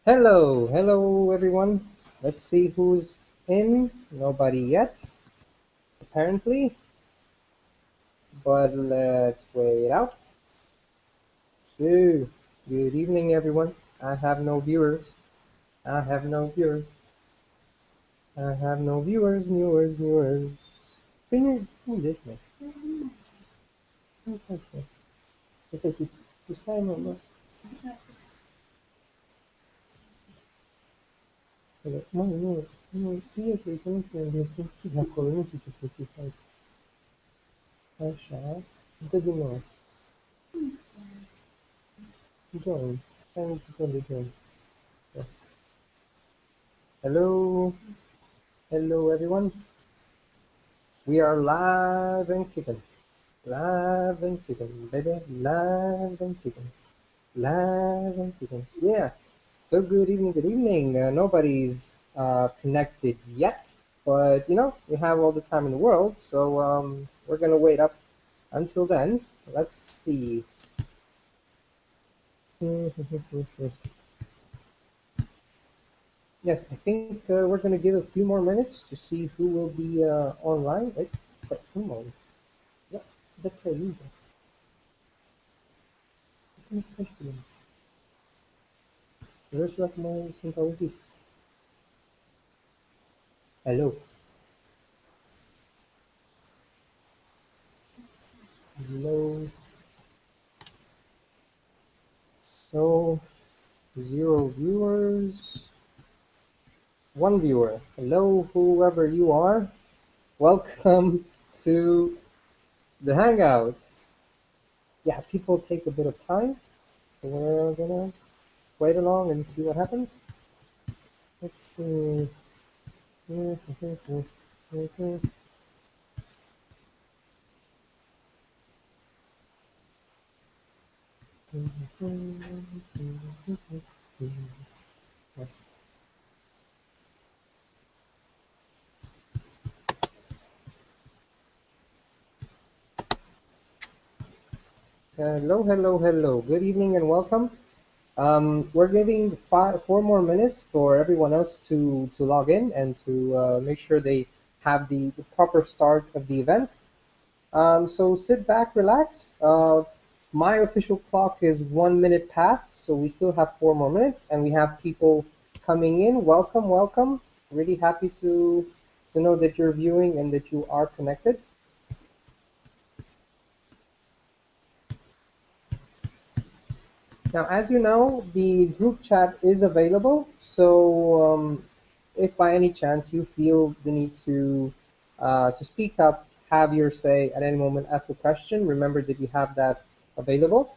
Hello everyone. Let's see who's in. Nobody yet, apparently, but let's wait out. So, good evening everyone. I have no viewers. I have no viewers. I have no viewers. Quem deixa, né? Não faz tempo. Esse aqui, os caras não. Mano, não tinha que isso, eu não entendi. Tem que se recolher, não sei o que você faz. Achar. Não tô de novo. Join. Thank you for the join. Hello everyone. We are live and kicking. Live and kicking, baby. Live and kicking. Live and kicking. Yeah. So good evening. Nobody's connected yet, but we have all the time in the world, so we're gonna wait up until then. Let's see. Yes, I think we're gonna give a few more minutes to see who will be online. Wait, but come on. Yeah, that's crazy. Where's like my sympathy? Hello. Hello. So, 0 viewers. 1 viewer. Hello, whoever you are. Welcome to the Hangout. Yeah, people take a bit of time. So we're gonna wait along and see what happens. Let's see. Hello. Good evening and welcome. We're giving 4 more minutes for everyone else to log in and to make sure they have the proper start of the event. So sit back, relax. My official clock is 1 minute past, so we still have 4 more minutes, and we have people coming in. Welcome. Really happy to know that you're viewing and that you are connected. Now, as you know, the group chat is available, so if by any chance you feel the need to speak up, have your say at any moment, ask a question, remember that you have that available.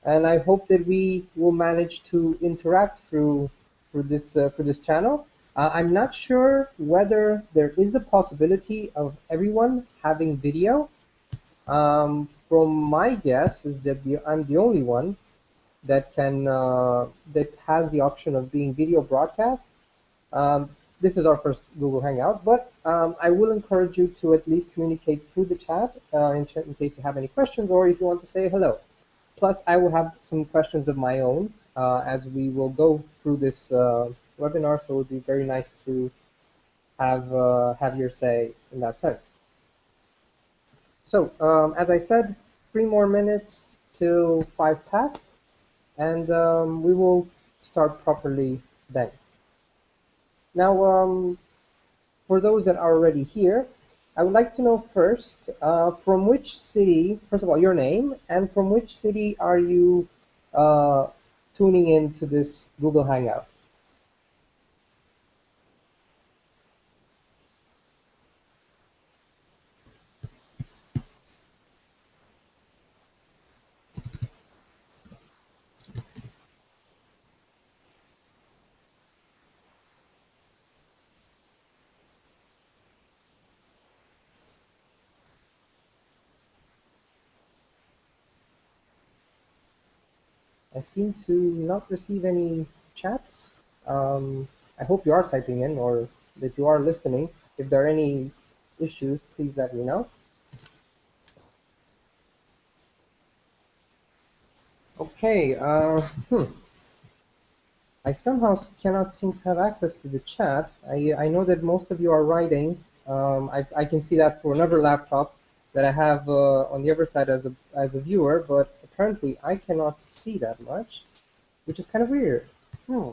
And I hope that we will manage to interact through this channel. I'm not sure whether there is the possibility of everyone having video. From my guess is that I'm the only one that can that has the option of being video broadcast. This is our first Google Hangout, but I will encourage you to at least communicate through the chat in case you have any questions or if you want to say hello. Plus, I will have some questions of my own as we will go through this webinar, so it would be very nice to have your say in that sense. So, as I said, 3 more minutes till 5 past, and we will start properly then. Now, for those that are already here, I would like to know first, from which city, first of all, your name, and from which city are you tuning in to this Google Hangout? I seem to not receive any chats. I hope you are typing in or that you are listening. If there are any issues, please let me know. Okay. I somehow cannot seem to have access to the chat. I know that most of you are writing. I can see that for another laptop that I have on the other side as a viewer, but apparently I cannot see that much, which is kind of weird. Hmm.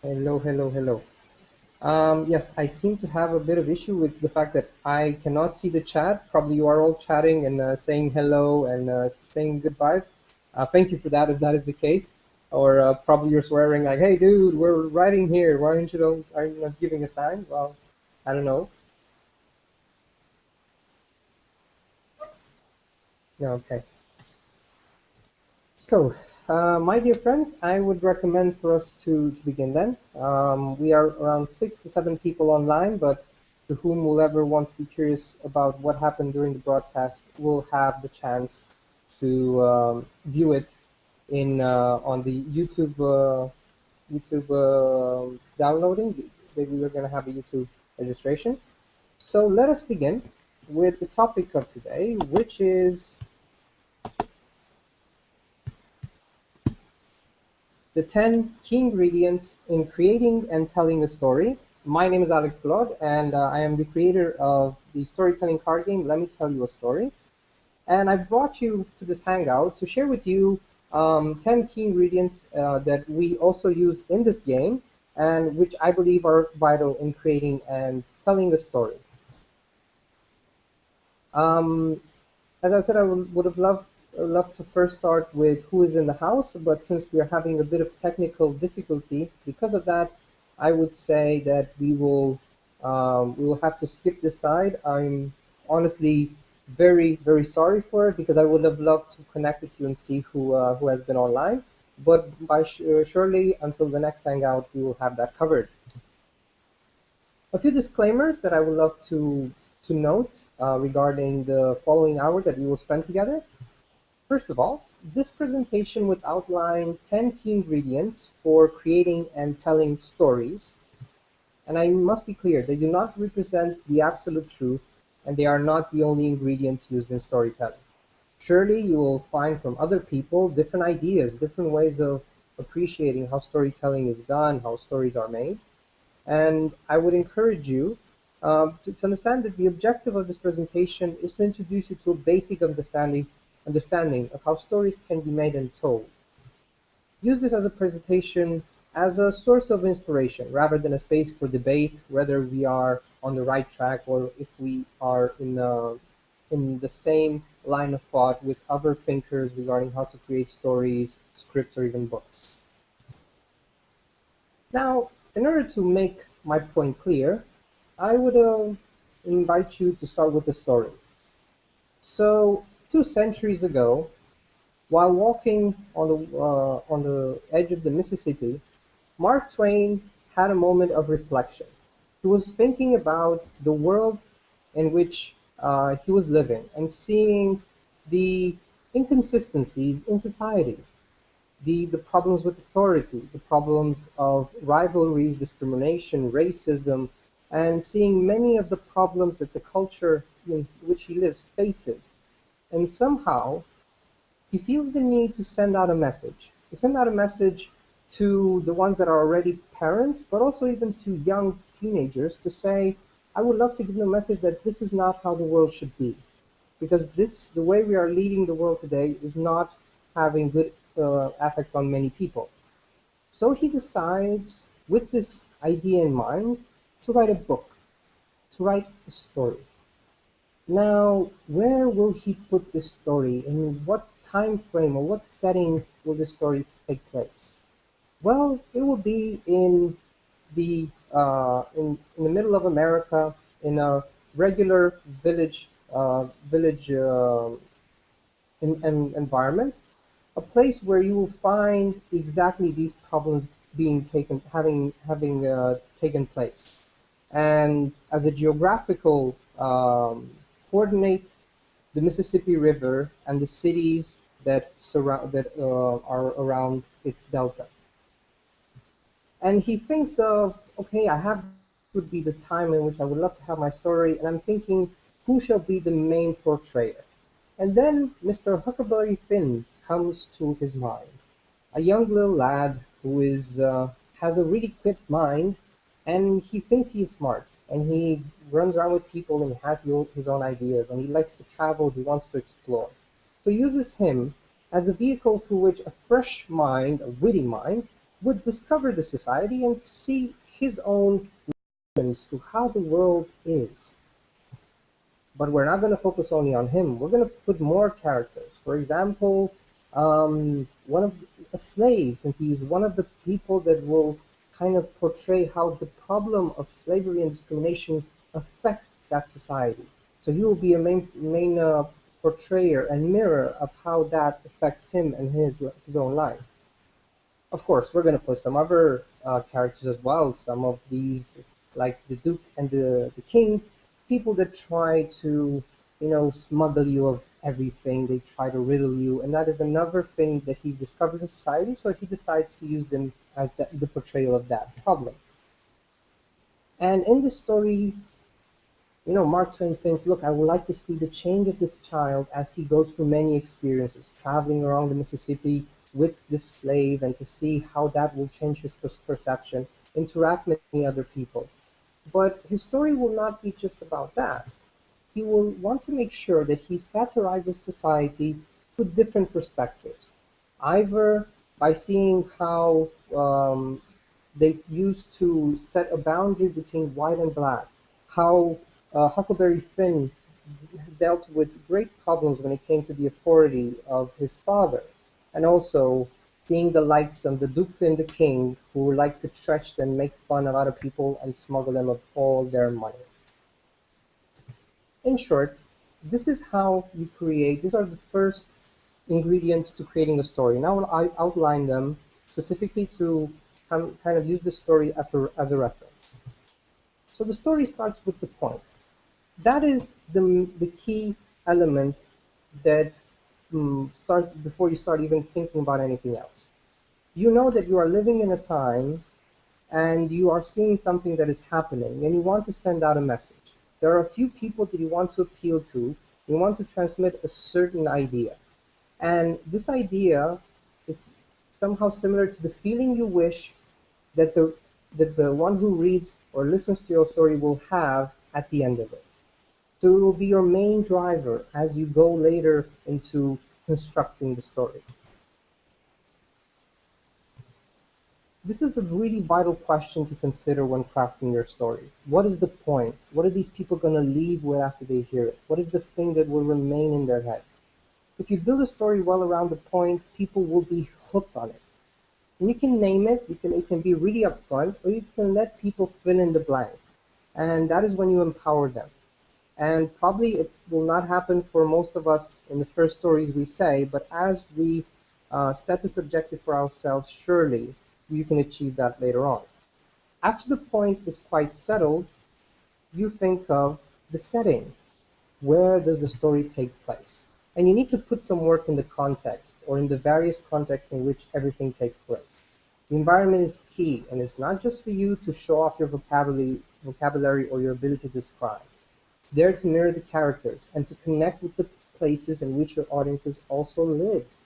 Hello, hello, hello. Yes, I seem to have a bit of issue with the fact that I cannot see the chat. Probably you are all chatting and saying hello and saying good vibes. Thank you for that, if that is the case. Or probably you're swearing like, "Hey, dude, we're writing here. Why aren't you don't, are you not giving a sign?" Well, I don't know. Yeah, okay. So, my dear friends, I would recommend for us to begin then. We are around 6 to 7 people online, but to whom will ever want to be curious about what happened during the broadcast will have the chance to view it in on the YouTube downloading. We are going to have a YouTube registration. So let us begin with the topic of today, which is the 10 key ingredients in creating and telling a story. My name is Alex Glod, and I am the creator of the storytelling card game, Let Me Tell You a Story. And I brought you to this hangout to share with you 10 key ingredients that we also use in this game and which I believe are vital in creating and telling a story. Um, as I said, would have loved to first start with who is in the house, but since we are having a bit of technical difficulty because of that, I would say that we will have to skip this side. I'm honestly very sorry for it because I would have loved to connect with you and see who has been online. But surely until the next hangout, we will have that covered. A few disclaimers that I would love to note regarding the following hour that we will spend together. First of all, this presentation would outline 10 key ingredients for creating and telling stories, and I must be clear, they do not represent the absolute truth, and they are not the only ingredients used in storytelling. Surely you will find from other people different ideas, different ways of appreciating how storytelling is done, how stories are made. And I would encourage you to understand that the objective of this presentation is to introduce you to a basic understanding of how stories can be made and told. Use this as a presentation as a source of inspiration rather than a space for debate whether we are on the right track or if we are in the same line of thought with other thinkers regarding how to create stories, scripts, or even books. Now, in order to make my point clear, I would invite you to start with the story. So, 2 centuries ago, while walking on the edge of the Mississippi, Mark Twain had a moment of reflection. He was thinking about the world in which he was living and seeing the inconsistencies in society, the problems with authority, the problems of rivalries, discrimination, racism, and seeing many of the problems that the culture in which he lives faces. And somehow he feels the need to send out a message, to the ones that are already parents, but also even to young teenagers to say, I would love to give them a message that this is not how the world should be because the way we are leading the world today is not having good effects on many people. So he decides, with this idea in mind, to write a book, to write a story. Now, where will he put this story? In what time frame or what setting will this story take place? Well, it will be in the middle of America, in a regular village environment, a place where you will find exactly these problems being having taken place. And as a geographical coordinate, the Mississippi River, and the cities that are around its delta. And he thinks of, okay, I have would be the time in which I would love to have my story, and I'm thinking, who shall be the main portrayer? And then Mr. Huckleberry Finn comes to his mind, a young little lad who is has a really quick mind, and he thinks he is smart, and he runs around with people and has his own ideas, and he likes to travel, he wants to explore. So he uses him as a vehicle through which a fresh mind, a witty mind, would discover the society and see his own to how the world is. But we're not going to focus only on him. We're going to put more characters. For example, one of a slave, since he's one of the people that will kind of portray how the problem of slavery and discrimination affects that society. So he will be a main portrayer and mirror of how that affects him and his own life. Of course, we're going to put some other characters as well. Some of these, like the Duke and the King, people that try to, smuggle you of everything. They try to riddle you, and that is another thing that he discovers in society. So he decides to use them as the portrayal of that problem. And in the story, Mark Twain thinks, look, I would like to see the change of this child as he goes through many experiences, traveling around the Mississippi with this slave, and to see how that will change his perception, interact with many other people. But his story will not be just about that. He will want to make sure that he satirizes society with different perspectives, either by seeing how they used to set a boundary between white and black, how Huckleberry Finn dealt with great problems when it came to the authority of his father, and also seeing the likes of the Duke and the King who like to trash and make fun of other people and smuggle them of all their money. In short, this is how you create, these are the first ingredients to creating a story. Now I outline them specifically to kind of use the story as a reference. So the story starts with the point. That is the key element that starts before you start even thinking about anything else. You know that you are living in a time and you are seeing something that is happening and you want to send out a message. There are a few people that you want to appeal to. You want to transmit a certain idea. And this idea is somehow similar to the feeling you wish that the one who reads or listens to your story will have at the end of it. So it will be your main driver as you go later into constructing the story. This is the really vital question to consider when crafting your story. What is the point? What are these people going to leave with after they hear it? What is the thing that will remain in their heads? If you build a story well around the point, people will be hooked on it. And you can name it, it can be really upfront, or you can let people fill in the blank. And that is when you empower them. And probably it will not happen for most of us in the first stories we say, but as we set this objective for ourselves, surely you can achieve that later on. After the point is quite settled, you think of the setting. Where does the story take place? And you need to put some work in the context or in the various contexts in which everything takes place. The environment is key, and it's not just for you to show off your vocabulary or your ability to describe. It's there to mirror the characters and to connect with the places in which your audiences also lives.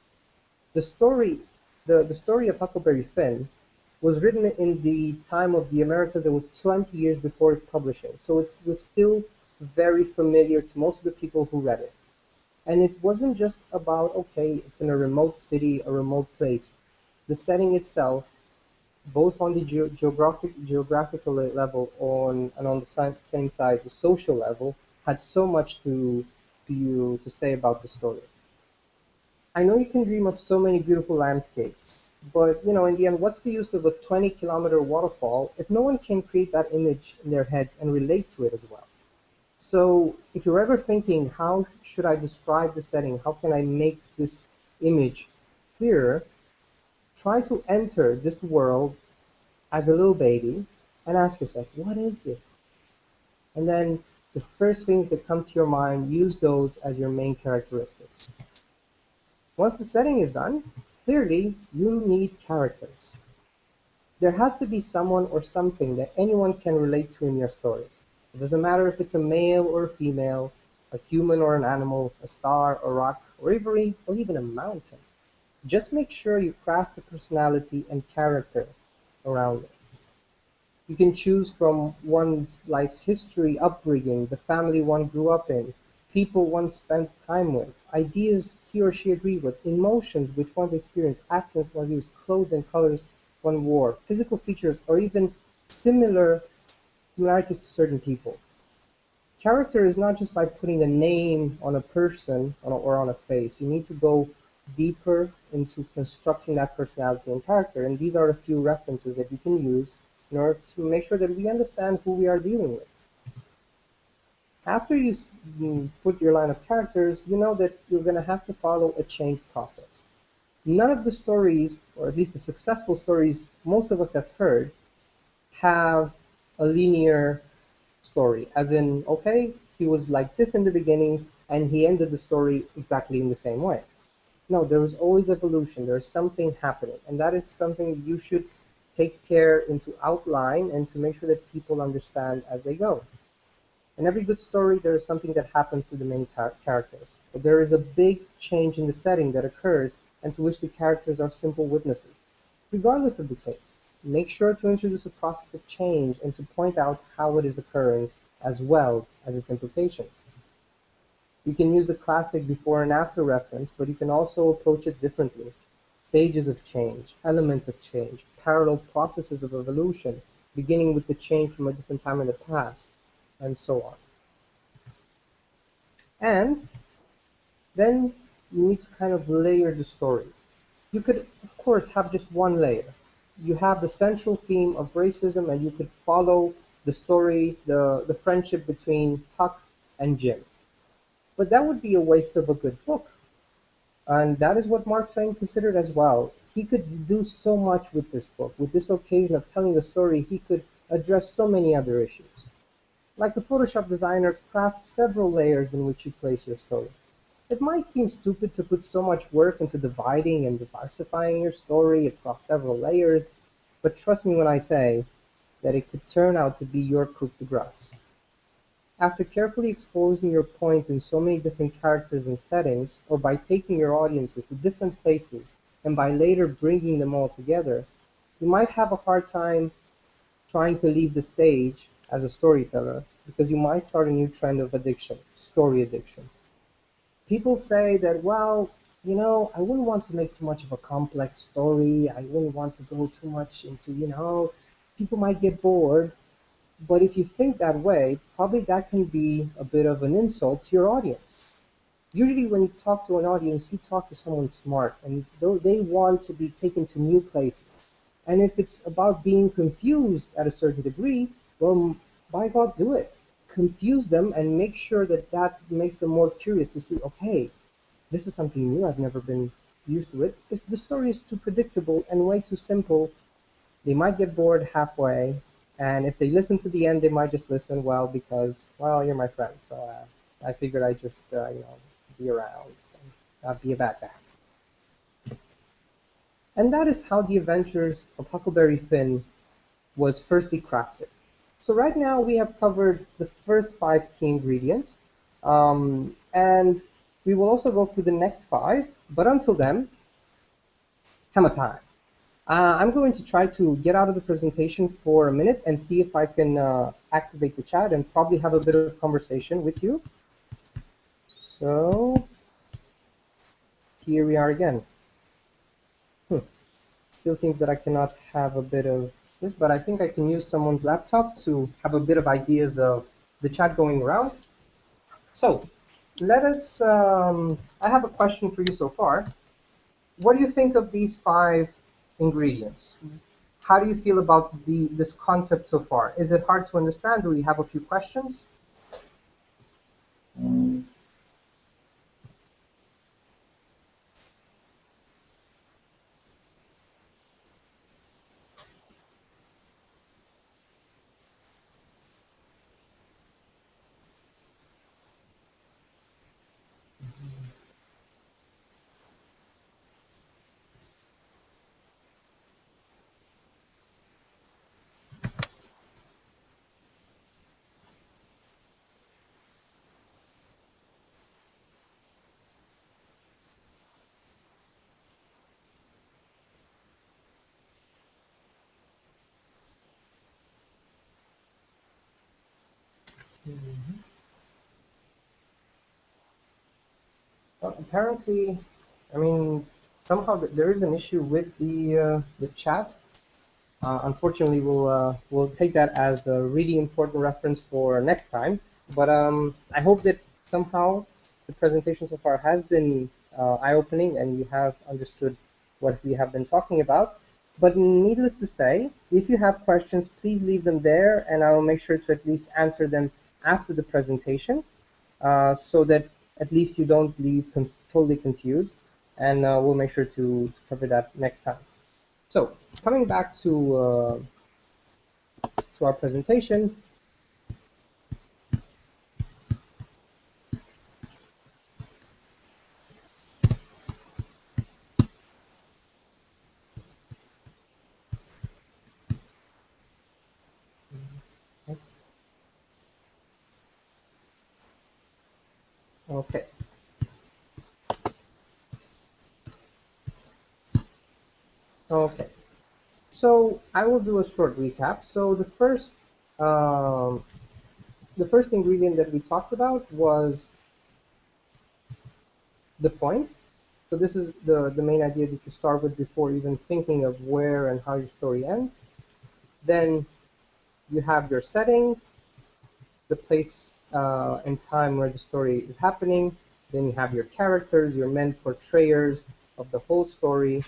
The story, the story of Huckleberry Finn was written in the time of the America that was 20 years before its publishing, so it was still very familiar to most of the people who read it. And it wasn't just about, okay, it's in a remote city, a remote place. The setting itself, both on the geographical level and on the same side, the social level, had so much to say about the story. I know you can dream of so many beautiful landscapes, but in the end, what's the use of a 20-kilometer waterfall if no one can create that image in their heads and relate to it as well? So if you're ever thinking, how should I describe the setting? How can I make this image clearer? Try to enter this world as a little baby and ask yourself, what is this? And then The first things that come to your mind, use those as your main characteristics. Once the setting is done, clearly you need characters. There has to be someone or something that anyone can relate to in your story. It doesn't matter if it's a male or a female, a human or an animal, a star, a rock, or even a mountain. Just make sure you craft the personality and character around it. You can choose from one's life's history, upbringing, the family one grew up in, people one spent time with, ideas he or she agreed with, emotions which one experienced, accents one used, clothes and colors one wore, physical features, or even similarities to certain people. Character is not just by putting a name on a person or on a face. You need to go deeper into constructing that personality and character. And these are a few references that you can use in order to make sure that we understand who we are dealing with. After you put your line of characters, you know that you're going to have to follow a change process. None of the stories, or at least the successful stories most of us have heard, have a linear story, as in, okay, he was like this in the beginning and he ended the story exactly in the same way. No, there is always evolution. There's something happening, and that is something you should take care into outline and to make sure that people understand as they go. In every good story, there is something that happens to the main characters, but there is a big change in the setting that occurs and to which the characters are simple witnesses. Regardless of the case, make sure to introduce a process of change and to point out how it is occurring as well as its implications. You can use the classic before and after reference, but you can also approach it differently. Stages of change, elements of change, parallel processes of evolution, beginning with the change from a different time in the past, and so on. And then you need to kind of layer the story. You could, of course, have just one layer. You have the central theme of racism, and you could follow the story, the friendship between Huck and Jim. But that would be a waste of a good book. And that is what Mark Twain considered as well. He could do so much with this book. With this occasion of telling the story, he could address so many other issues. Like a Photoshop designer, craft several layers in which you place your story. It might seem stupid to put so much work into dividing and diversifying your story across several layers, but trust me when I say that it could turn out to be your coup de grace. After carefully exposing your point in so many different characters and settings, or by taking your audiences to different places and by later bringing them all together, you might have a hard time trying to leave the stage as a storyteller because you might start a new trend of addiction, story addiction. People say that, well, I wouldn't want to make too much of a complex story. I wouldn't want to go too much into, people might get bored. But if you think that way, probably that can be a bit of an insult to your audience. Usually, when you talk to an audience, you talk to someone smart, and they want to be taken to new places. And if it's about being confused at a certain degree, well, by God, do it. Confuse them and make sure that that makes them more curious to see, okay, this is something new. I've never been used to it. If the story is too predictable and way too simple, they might get bored halfway, and if they listen to the end, they might just listen, well, because, well, you're my friend, so I figured I'd just, be around and not be a bad guy. And that is how the adventures of Huckleberry Finn was firstly crafted. So right now we have covered the first five key ingredients, and we will also go through the next five, but until then, hammer time. I'm going to try to get out of the presentation for a minute and see if I can activate the chat and probably have a bit of conversation with you. So here we are again. Still seems that I cannot have a bit of this, but I think I can use someone's laptop to have a bit of ideas of the chat going around. So let us, I have a question for you so far. What do you think of these five ingredients? How do you feel about this concept so far? Is it hard to understand? Do we have a few questions? Mhm. Well, apparently, I mean, somehow there is an issue with the chat. Unfortunately, we'll take that as a really important reference for next time. But I hope that somehow the presentation so far has been eye-opening and you have understood what we have been talking about. But needless to say, if you have questions, please leave them there, and I will make sure to at least answer them after the presentation, so that at least you don't leave totally confused. And we'll make sure to cover that next time. So coming back to our presentation. Okay, okay. So I will do a short recap. So um, the first ingredient that we talked about was the point. So this is the main idea that you start with before even thinking of where and how your story ends. Then you have your setting, the place and time where the story is happening. Then you have your characters, your main portrayers of the whole story.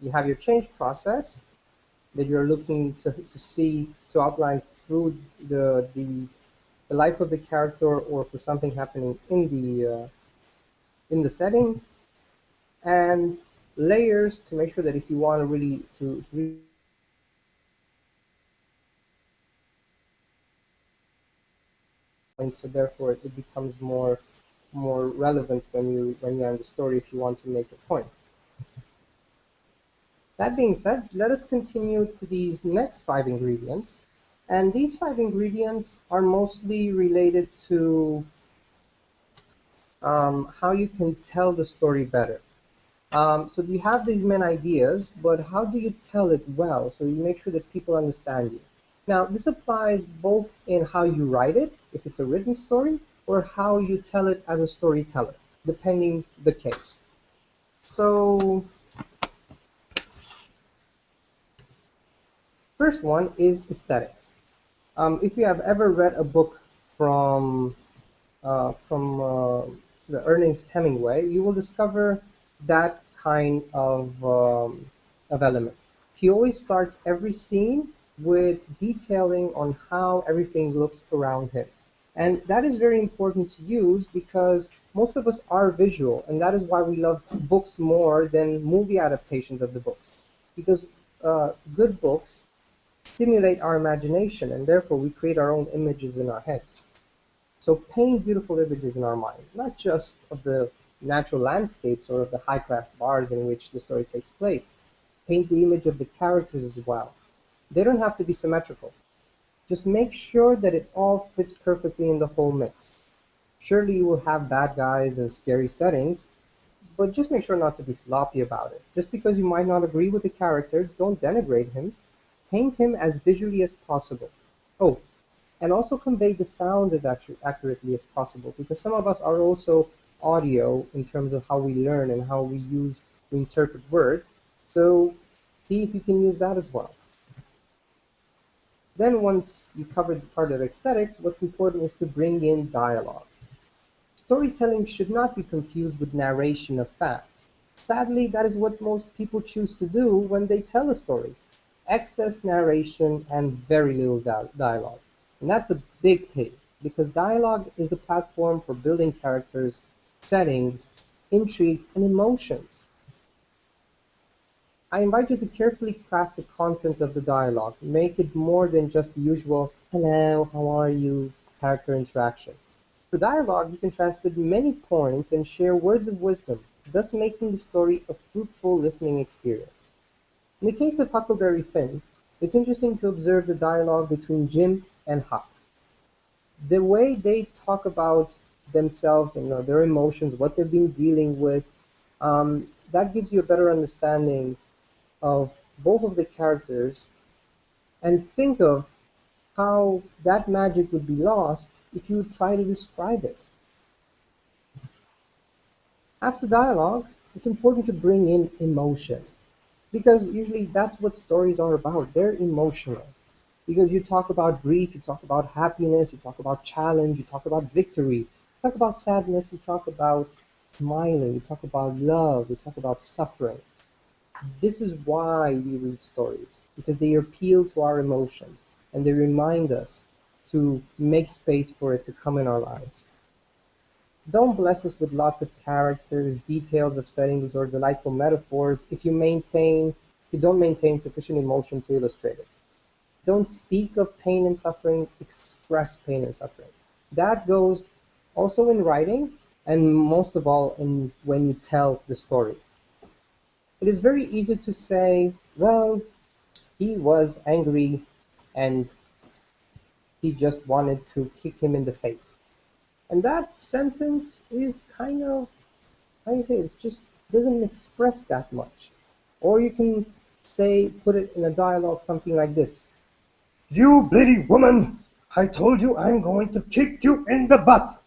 You have your change process that you're looking to see to outline through the life of the character or for something happening in the setting, and layers to make sure that if you want to really to really, so therefore it becomes more relevant when you're in the story if you want to make a point. That being said, let us continue to these next five ingredients. And these five ingredients are mostly related to how you can tell the story better. So you have these main ideas, but how do you tell it well so you make sure that people understand you? Now, this applies both in how you write it, if it's a written story, or how you tell it as a storyteller, depending the case. So, first one is aesthetics. If you have ever read a book from from the Ernest Hemingway, you will discover that kind of element. He always starts every scene with detailing on how everything looks around him. And that is very important to use because most of us are visual, and that is why we love books more than movie adaptations of the books. Because good books stimulate our imagination, and therefore we create our own images in our heads. So paint beautiful images in our mind, not just of the natural landscapes or of the high-class bars in which the story takes place. Paint the image of the characters as well. They don't have to be symmetrical. Just make sure that it all fits perfectly in the whole mix. Surely you will have bad guys and scary settings, but just make sure not to be sloppy about it. Just because you might not agree with the character, don't denigrate him. Paint him as visually as possible. Oh, and also convey the sounds as accurately as possible because some of us are also audio in terms of how we learn and how we interpret words. So see if you can use that as well. Then once you covered the part of aesthetics, what's important is to bring in dialogue. Storytelling should not be confused with narration of facts. Sadly, that is what most people choose to do when they tell a story. Excess narration and very little dialogue. And that's a big hit because dialogue is the platform for building characters, settings, intrigue, and emotions. I invite you to carefully craft the content of the dialogue. Make it more than just the usual "hello, how are you" character interaction. Through dialogue, you can transmit many points and share words of wisdom, thus making the story a fruitful listening experience. In the case of Huckleberry Finn, it's interesting to observe the dialogue between Jim and Huck. The way they talk about themselves and their emotions, what they've been dealing with, that gives you a better understanding of both of the characters, and think of how that magic would be lost if you try to describe it. After dialogue, it's important to bring in emotion because usually that's what stories are about. They're emotional. Because you talk about grief, you talk about happiness, you talk about challenge, you talk about victory, you talk about sadness, you talk about smiling, you talk about love, you talk about suffering. This is why we read stories, because they appeal to our emotions and they remind us to make space for it to come in our lives. Don't bless us with lots of characters, details of settings, or delightful metaphors if you don't maintain sufficient emotion to illustrate it. Don't speak of pain and suffering, express pain and suffering. That goes also in writing and most of all in when you tell the story. It is very easy to say, well, he was angry and he just wanted to kick him in the face. And that sentence is kind of, how do you say, it's just doesn't express that much. Or you can say, put it in a dialogue something like this. You bloody woman! I told you I'm going to kick you in the butt!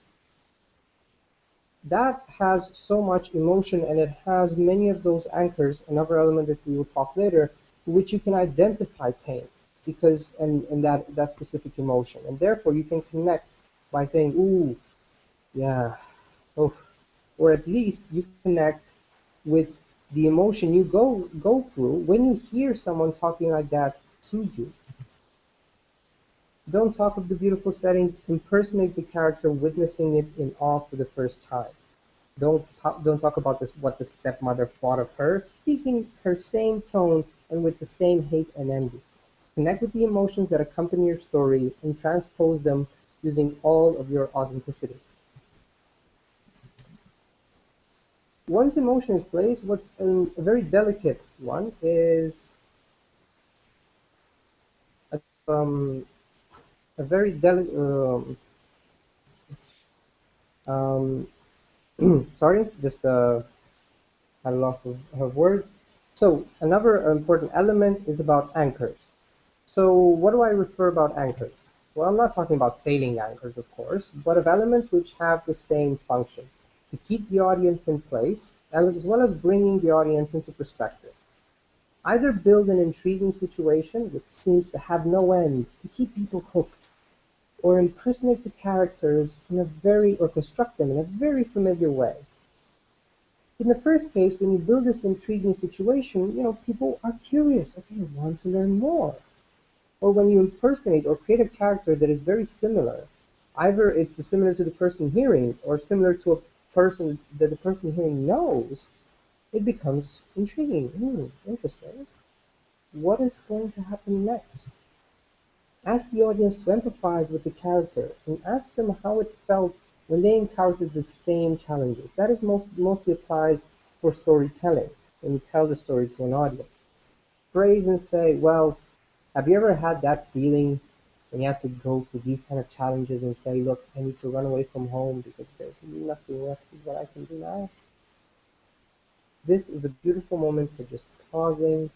That has so much emotion and it has many of those anchors, another element that we will talk later, to which you can identify pain because and that specific emotion. And therefore you can connect by saying, ooh, yeah, oh, or at least you connect with the emotion you go through when you hear someone talking like that to you. Don't talk of the beautiful settings, impersonate the character witnessing it in awe for the first time. Don't talk about this what the stepmother thought of her, speaking her same tone and with the same hate and envy. Connect with the emotions that accompany your story and transpose them using all of your authenticity. Once emotion is placed, what a very delicate one is um, a very delicate. Um, sorry, just had a loss of words. So another important element is about anchors. So what do I refer about anchors? Well, I'm not talking about sailing anchors, of course, but of elements which have the same function to keep the audience in place, as well as bringing the audience into perspective. Either build an intriguing situation which seems to have no end to keep people hooked, or impersonate the characters or construct them in a very familiar way. In the first case, when you build this intriguing situation, people are curious. Okay, I want to learn more. Or when you impersonate or create a character that is very similar, either it's similar to the person hearing or similar to a person that the person hearing knows, it becomes intriguing. Interesting. What is going to happen next? Ask the audience to empathize with the character and ask them how it felt when they encountered the same challenges. That is mostly applies for storytelling when you tell the story to an audience. Phrase and say, well, have you ever had that feeling when you have to go through these kind of challenges and say, look, I need to run away from home because there's nothing left that I can do now? This is a beautiful moment for just pausing,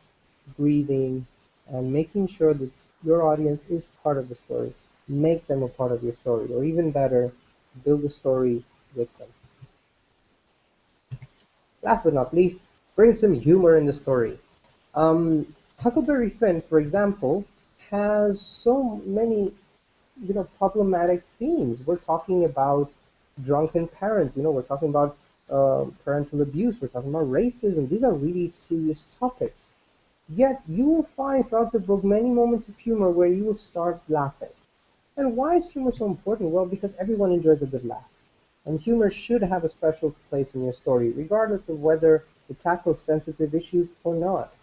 breathing, and making sure that your audience is part of the story. Make them a part of your story, or even better, build a story with them. Last but not least, bring some humor in the story. Huckleberry Finn, for example, has so many problematic themes. We're talking about drunken parents. We're talking about parental abuse. We're talking about racism. These are really serious topics. Yet you will find throughout the book many moments of humor where you will start laughing. And why is humor so important? Well, because everyone enjoys a good laugh. And humor should have a special place in your story, regardless of whether it tackles sensitive issues or not.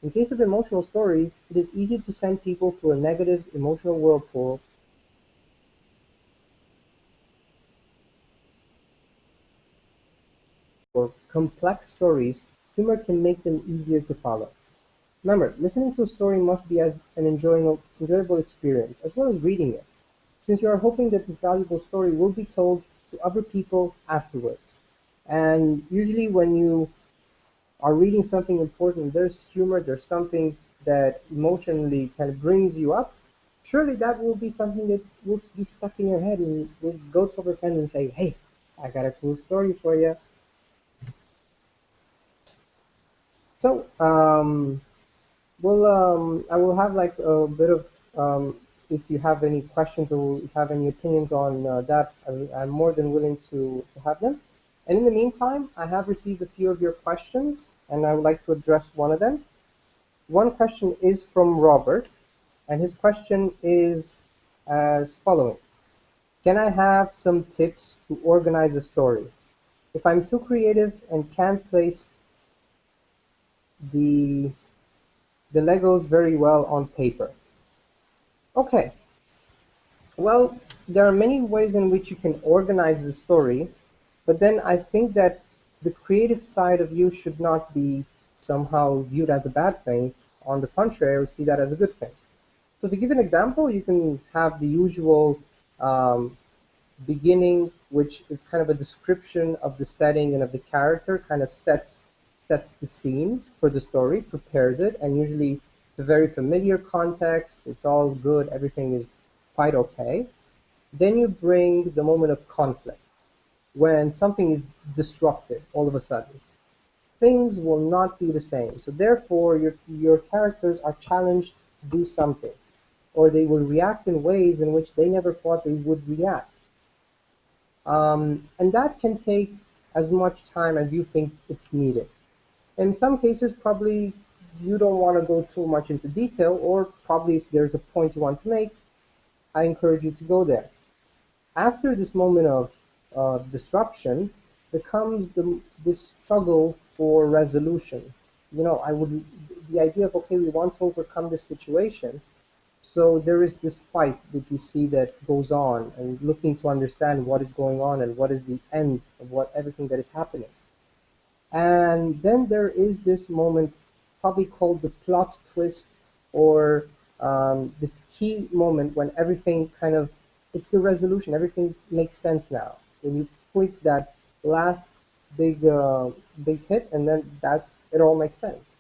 In case of emotional stories, it is easy to send people through a negative emotional whirlpool. For complex stories, humor can make them easier to follow. Remember, listening to a story must be as an enjoyable experience, as well as reading it, since you are hoping that this valuable story will be told to other people afterwards. And usually when you are reading something important, there's humor, there's something that emotionally kind of brings you up. surely that will be something that will be stuck in your head, and will go to our friends and say, "Hey, I got a cool story for you." So, I will have like a bit of, if you have any questions or if you have any opinions on that, I'm more than willing to have them. And in the meantime, I have received a few of your questions, and I would like to address one of them. One question is from Robert, and his question is as following. Can I have some tips to organize a story? If I'm too creative and can't place the the Legos very well on paper. Okay, well, there are many ways in which you can organize the story, but then I think that the creative side of you should not be somehow viewed as a bad thing. On the contrary, I would see that as a good thing. So to give an example, you can have the usual um, beginning, which is kind of a description of the setting and of the character, kind of sets the scene for the story, prepares it, and usually it's a very familiar context. It's all good. Everything is quite okay. Then you bring the moment of conflict when something is disrupted all of a sudden. Things will not be the same. So therefore, your characters are challenged to do something, or they will react in ways in which they never thought they would react. And that can take as much time as you think it's needed. In some cases, probably you don't want to go too much into detail, or probably if there's a point you want to make, I encourage you to go there. After this moment of disruption, there comes this struggle for resolution. The idea of, okay, we want to overcome this situation, so there is this fight that you see that goes on, and looking to understand what is going on and what is the end of what everything that is happening. And then there is this moment, probably called the plot twist, or this key moment when everything kind of, it's the resolution. Everything makes sense now. When you put that last big hit, and then that it all makes sense.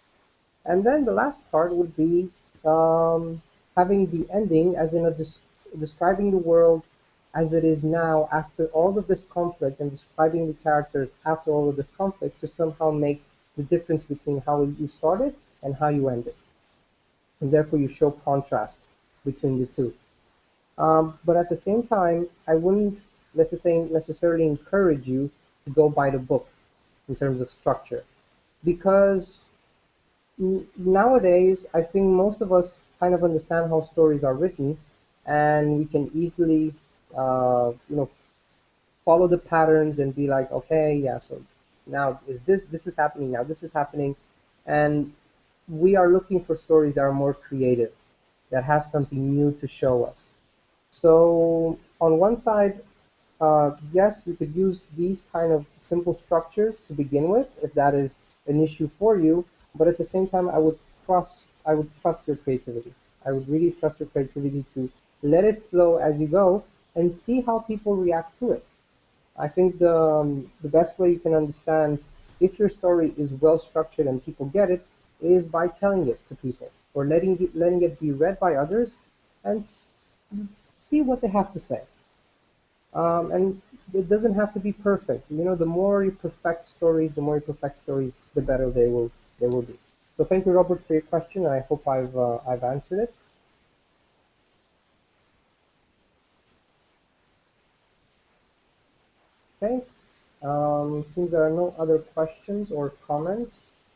And then the last part would be um, having the ending, as in describing the world as it is now after all of this conflict, and describing the characters after all of this conflict to somehow make the difference between how you started and how you ended. And therefore, you show contrast between the two. But at the same time, I wouldn't necessarily encourage you to go by the book in terms of structure, because nowadays, I think most of us kind of understand how stories are written, and we can easily, follow the patterns and be like, okay, yeah, so now is this is happening, now this is happening, and we are looking for stories that are more creative, that have something new to show us. So on one side, yes, we could use these kind of simple structures to begin with, if that is an issue for you. But at the same time, I would trust your creativity. I would really trust your creativity to let it flow as you go and see how people react to it. I think the best way you can understand if your story is well structured and people get it is by telling it to people, or letting it be read by others, and see what they have to say. And it doesn't have to be perfect. The more you perfect stories, the better they will be. So thank you, Robert, for your question, and I hope I've answered it. Okay. Since there are no other questions or comments,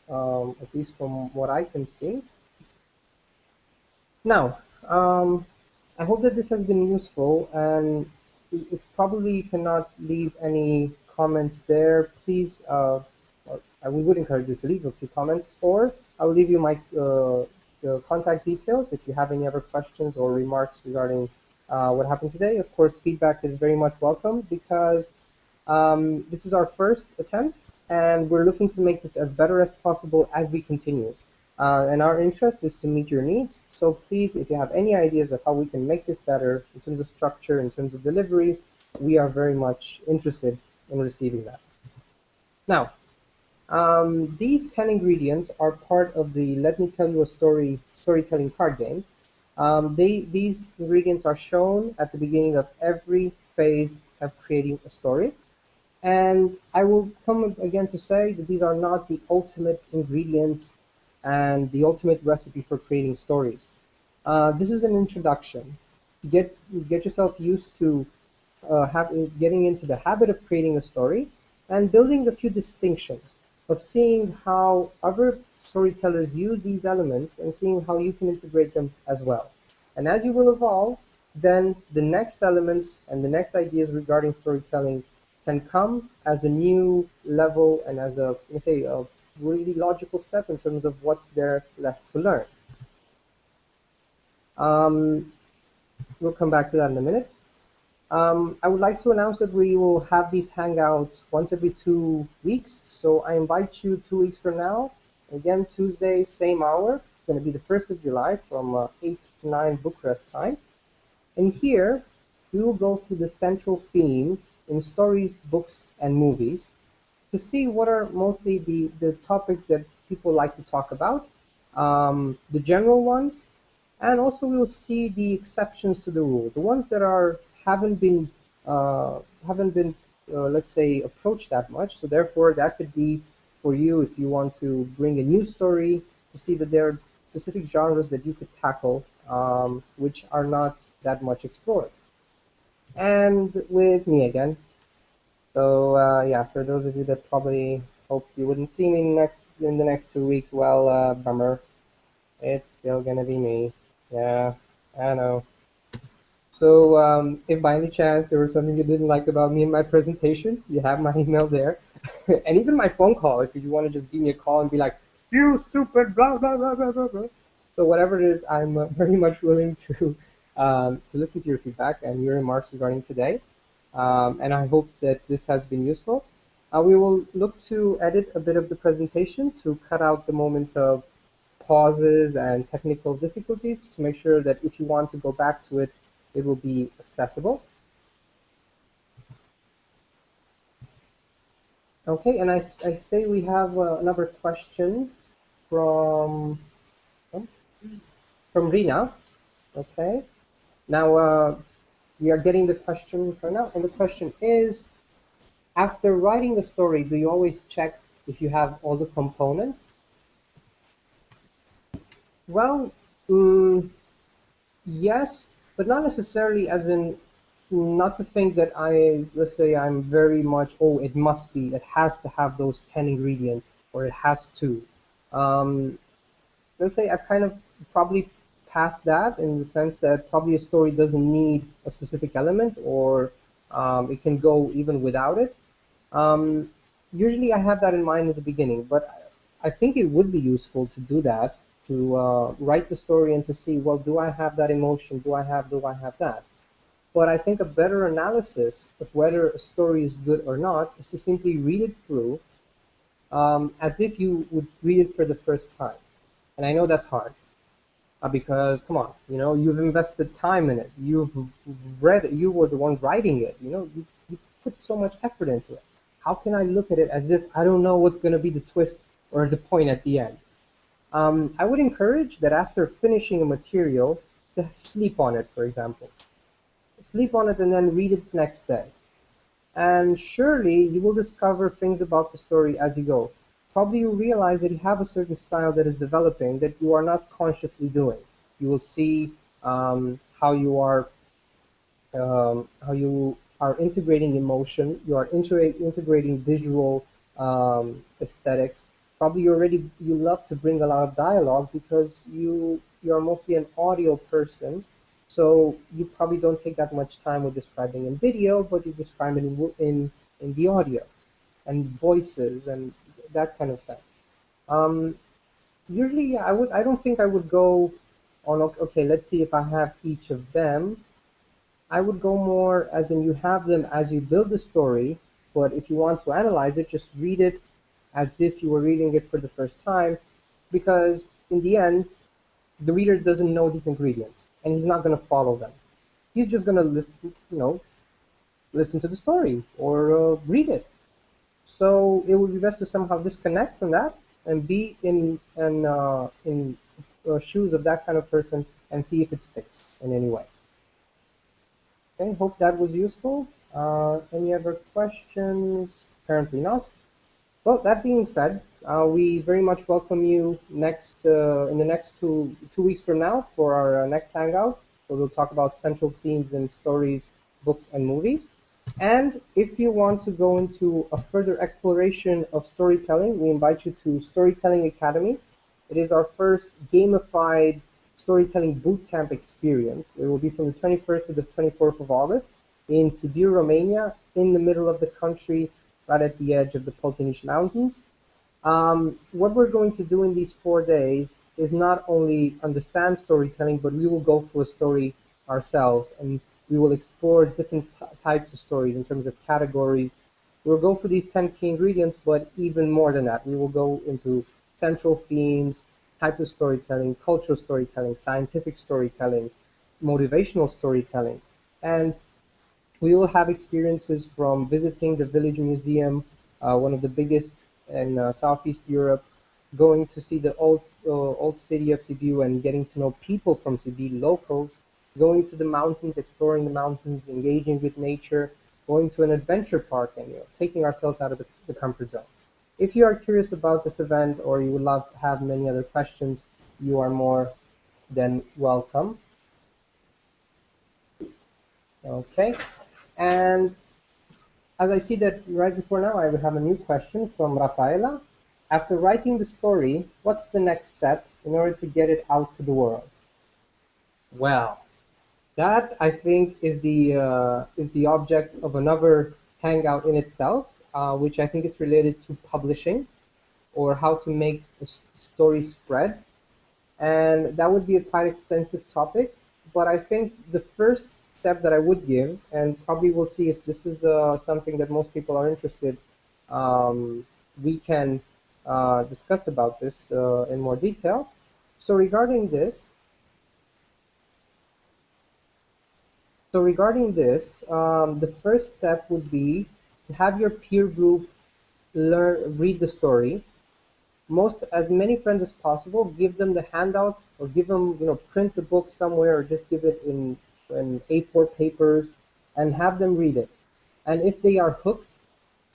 at least from what I can see. Now, I hope that this has been useful, and if probably you cannot leave any comments there, please, we would encourage you to leave a few comments, or I will leave you my contact details if you have any other questions or remarks regarding what happened today. Of course, feedback is very much welcome, because this is our first attempt, and we're looking to make this as better as possible as we continue. And our interest is to meet your needs. So please, if you have any ideas of how we can make this better in terms of structure, in terms of delivery, we are very much interested in receiving that. Now, these 10 ingredients are part of the Let Me Tell You a Story storytelling card game. These ingredients are shown at the beginning of every phase of creating a story. And I will come again to say that these are not the ultimate ingredients and the ultimate recipe for creating stories. This is an introduction to get yourself used to getting into the habit of creating a story and building a few distinctions of seeing how other storytellers use these elements and seeing how you can integrate them as well. And as you will evolve, then the next elements and the next ideas regarding storytelling can come as a new level and as a, let's say, a really logical step in terms of what's there left to learn. Um, we'll come back to that in a minute. I would like to announce that we will have these hangouts once every 2 weeks. So I invite you 2 weeks from now. Again, Tuesday, same hour. It's going to be the 1st of July from 8 to 9 Bucharest time. And here, we will go through the central themes in stories, books, and movies to see what are mostly the topics that people like to talk about, the general ones, and also we'll see the exceptions to the rule, the ones that are uh, haven't been let's say approached that much. So therefore, that could be for you if you want to bring a new story to see that there are specific genres that you could tackle, which are not that much explored. And with me again. So yeah, for those of you that probably hoped you wouldn't see me in the next 2 weeks, well, bummer. It's still gonna be me. Yeah, I know. So if by any chance there was something you didn't like about me in my presentation, you have my email there, and even my phone call if you want to just give me a call and be like, "You stupid," blah blah blah blah blah blah. So whatever it is, I'm very much willing to listen to your feedback and your remarks regarding today. And I hope that this has been useful. We will look to edit a bit of the presentation to cut out the moments of pauses and technical difficulties to make sure that if you want to go back to it, it will be accessible. Okay, and I say we have another question from oh, from Rina. Okay, now we are getting the question for now, and the question is: after writing a story, do you always check if you have all the components? Well, mm, yes, but not necessarily as in not to think that let's say I'm very much, oh, it must be, it has to have those 10 ingredients or it has to. Um, let's say I've kind of probably passed that in the sense that probably a story doesn't need a specific element or it can go even without it. Um, Usually I have that in mind at the beginning, but I think it would be useful to do that, to write the story and to see, well, do I have that emotion? Do I have that? But I think a better analysis of whether a story is good or not is to simply read it through as if you would read it for the first time. And I know that's hard because, come on, you've invested time in it. You've read it. You were the one writing it. You put so much effort into it. How can I look at it as if I don't know what's going to be the twist or the point at the end? I would encourage that after finishing a material to sleep on it, for example. Sleep on it and then read it next day. And surely you will discover things about the story as you go. Probably you realize that you have a certain style that is developing that you are not consciously doing. You will see how you are integrating emotion, you are integrating visual aesthetics. Probably you love to bring a lot of dialogue because you are mostly an audio person, so you probably don't take that much time with describing in video, but you describe it in the audio and voices and that kind of sense. Um, Usually, I don't think I would go on. Okay, let's see if I have each of them. I would go more as in you have them as you build the story, but if you want to analyze it, just read it as if you were reading it for the first time, because in the end, the reader doesn't know these ingredients, and he's not going to follow them. He's just going to listen to the story or read it. So it would be best to somehow disconnect from that and be in shoes of that kind of person and see if it sticks in any way. Okay, hope that was useful. Any other questions? Apparently not. Well, that being said, we very much welcome you next in the next two weeks from now for our next hangout, where we'll talk about central themes in stories, books, and movies. And if you want to go into a further exploration of storytelling, we invite you to Storytelling Academy. It is our first gamified storytelling bootcamp experience. It will be from the 21st to the 24th of August in Sibiu, Romania, in the middle of the country, right at the edge of the Poltenish Mountains. What we're going to do in these 4 days is not only understand storytelling, but we will go for a story ourselves, and we will explore different types of stories in terms of categories. We'll go for these 10 key ingredients, but even more than that, we will go into central themes, type of storytelling, cultural storytelling, scientific storytelling, motivational storytelling, and we will have experiences from visiting the village museum, one of the biggest in Southeast Europe, going to see the old city of Sibiu and getting to know people from Sibiu, locals, going to the mountains, exploring the mountains, engaging with nature, going to an adventure park, and taking ourselves out of the comfort zone. If you are curious about this event or you would love to have many other questions, you are more than welcome. Okay. And as I see that right before now, I would have a new question from Rafaela. After writing the story, what's the next step in order to get it out to the world? Well, that I think is the object of another hangout in itself, which I think is related to publishing or how to make a story spread. And that would be a quite extensive topic. But I think the first step that I would give, and probably we'll see if this is something that most people are interested, we can discuss about this in more detail. So regarding this, the first step would be to have your peer group read the story, as many friends as possible, give them the handout or give them, print the book somewhere or just give it in A4 papers and have them read it. And if they are hooked,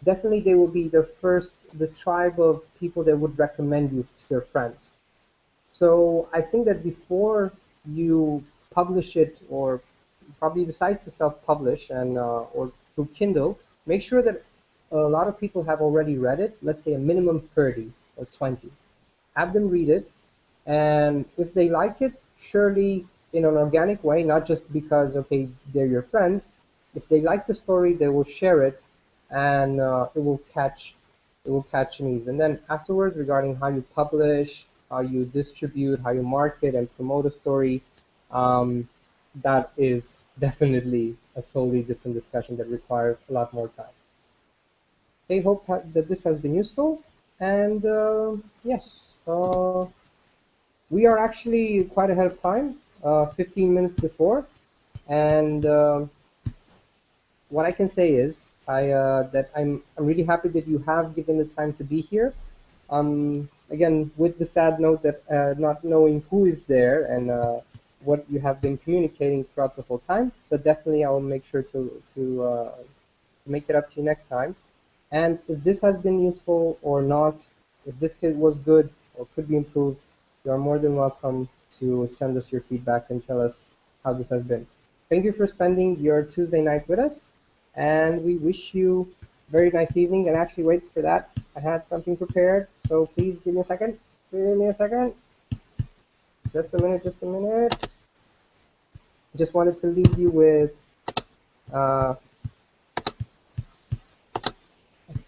definitely they will be the tribe of people that would recommend you to their friends. So I think that before you publish it, or probably decide to self-publish and or through Kindle, make sure that a lot of people have already read it. Let's say a minimum 30 or 20. Have them read it, and if they like it, surely in an organic way, not just because okay they're your friends. If they like the story, they will share it, and it will catch an ease. And then afterwards, regarding how you publish, how you distribute, how you market and promote a story, that is definitely a totally different discussion that requires a lot more time. I hope that this has been useful, and yes, we are actually quite ahead of time, 15 minutes before, and what I can say is that I'm really happy that you have given the time to be here. Again, with the sad note that not knowing who is there and what you have been communicating throughout the whole time, but definitely I will make sure to make it up to you next time. And if this has been useful or not, if this kit was good or could be improved, you are more than welcome to send us your feedback and tell us how this has been. Thank you for spending your Tuesday night with us, and we wish you a very nice evening. And actually, wait for that. I had something prepared, so please give me a second. Give me a second. Just a minute, just a minute. Just wanted to leave you with a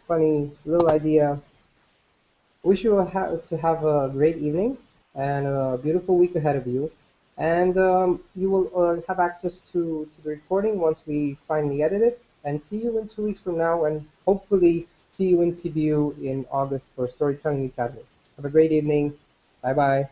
funny little idea. Wish you to have a great evening and a beautiful week ahead of you. And you will have access to the recording once we finally edit it. And see you in 2 weeks from now, and hopefully see you in Sibiu in August for Storytelling Academy. Have a great evening. Bye bye.